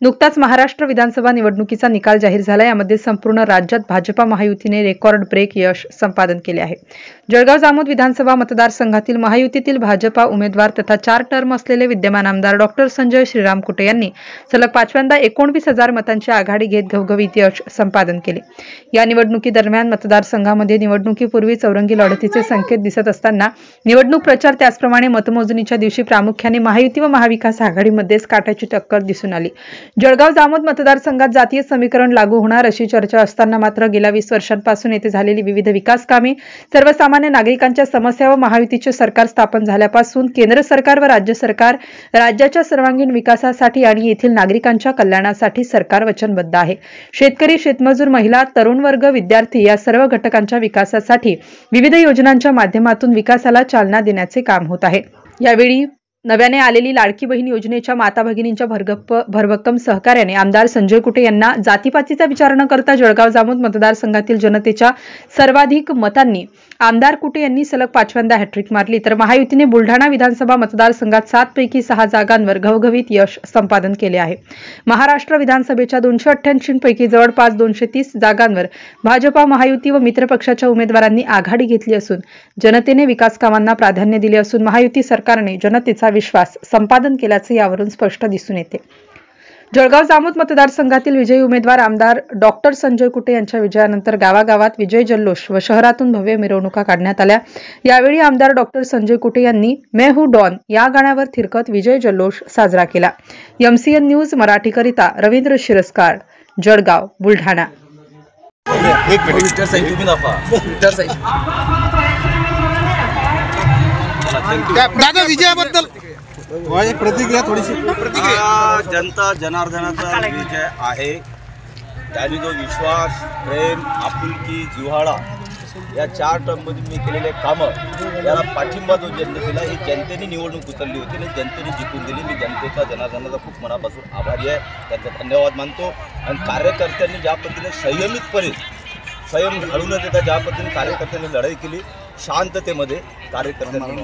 नुकताच महाराष्ट्र विधानसभा निवडणुकीचा निकाल जाहीर झाला। यामध्ये संपूर्ण राज्यात भाजपा महायुतीने रेकॉर्ड ब्रेक यश संपादन केले आहे। जळगाव जामोद विधानसभा मतदारसंघातील महायुतीतील भाजपा उमेदवार तथा 4 टर्म असलेले विद्यमान आमदार डॉ. संजय श्रीराम कुटे यांनी सलग 5व्यांदा 19,000 मतांची आघाडी घेत घवघवीत यश संपादन केले। या निवडणुकीदरम्यान मतदारसंघामध्ये निवडणुकीपूर्वी चौरंगी लढतीचे संकेत दिसत असताना निवडणूक प्रचार त्याचप्रमाणे मतमोजणीच्या दिवशी प्रामुख्याने महायुती व महाविकास आघाडीमध्येच काट्याची टक्कर दिसून आली। जळगाव जामोद मतदारसंघात जातीय समीकरण लागू होणार अशी चर्चा असताना मात्र गेल्या 20 वर्षांपासून येथे झालेली विविध विकास कामे, सर्वसामान्य नागरिकांच्या समस्या व महायुतीचे सरकार स्थापन झाल्यापासून केंद्र सरकार व राज्य सरकार राज्याच्या सर्वांगीण विकासासाठी आणि येथील नागरिकांच्या कल्याणासाठी सरकार वचनबद्ध आहे। शेतकरी, शेतमजूर, महिला, तरुण वर्ग, विद्यार्थी या सर्व घटकांच्या विकासासाठी विविध योजनांच्या माध्यमातून विकासाला चालना देण्याचे काम होत आहे। यावेळी नव्याने आलेली लाडकी बहीण योजनेच्या माता भगिनींच्या भरभक्कम सहकार्याने आमदार संजय कुटे यांना जातीपातीचा विचार न करता जळगाव जामोद मतदारसंघातील जनतेच्या सर्वाधिक मतांनी आमदार कुटे यांनी सलग 5व्यांदा हॅट्रिक मारली, तर महायुतीने बुलढाणा विधानसभा मतदारसंघात 7 पैकी 6 जागांवर घवघवीत यश संपादन केले आहे। महाराष्ट्र विधानसभेच्या 288 पैकी जवळपास 230 जागांवर भाजपा, महायुती व मित्र पक्षाच्या उमेदवारांनी आघाडी घेतली असून जनतेने विकास कामांना प्राधान्य दिले असून महायुती सरकारने जनतेचा विश्वास संपादन केल्याचे यावरून स्पष्ट दिसून येते। जळगाव जामोद मतदारसंघातील विजयी उमेदवार आमदार डॉ. संजय कुटे यांच्या विजयानंतर गावागावात विजय जल्लोष व शहरातून भव्य मिरवणुका काढण्यात आल्या। यावेळी आमदार डॉ. संजय कुटे यांनी मैं हूं डॉन या गाण्यावर थिरकत विजय जल्लोष साजरा केला। MCN न्यूज मराठीकरिता रवींद्र शिरस्कार, जळगाव, बुलढाणा। दादा विजयाबद्दल एक प्रतिक्रिया थोडीशी। जनता जनार्दनाचा विजय आहे। त्यांनी जो विश्वास, प्रेम, आपुलकी, जिव्हाळा या 4 टर्ममध्ये मी केलेले कामं याला पाठिंबा जो जनतेला ही जनतेने निवडणूक उचलली होती आणि जनतेने जिंकून दिली। मी जनतेचा जनार्दनाचा खूप मनापासून आभारी आहे, त्यांचा धन्यवाद मानतो। आणि कार्यकर्त्यांनी ज्या पद्धतीने संयमितपणे संयम घालू न देता ज्या पद्धतीने कार्यकर्त्यांनी लढाई केली, शांततेमध्ये कार्यकर्त्यांनी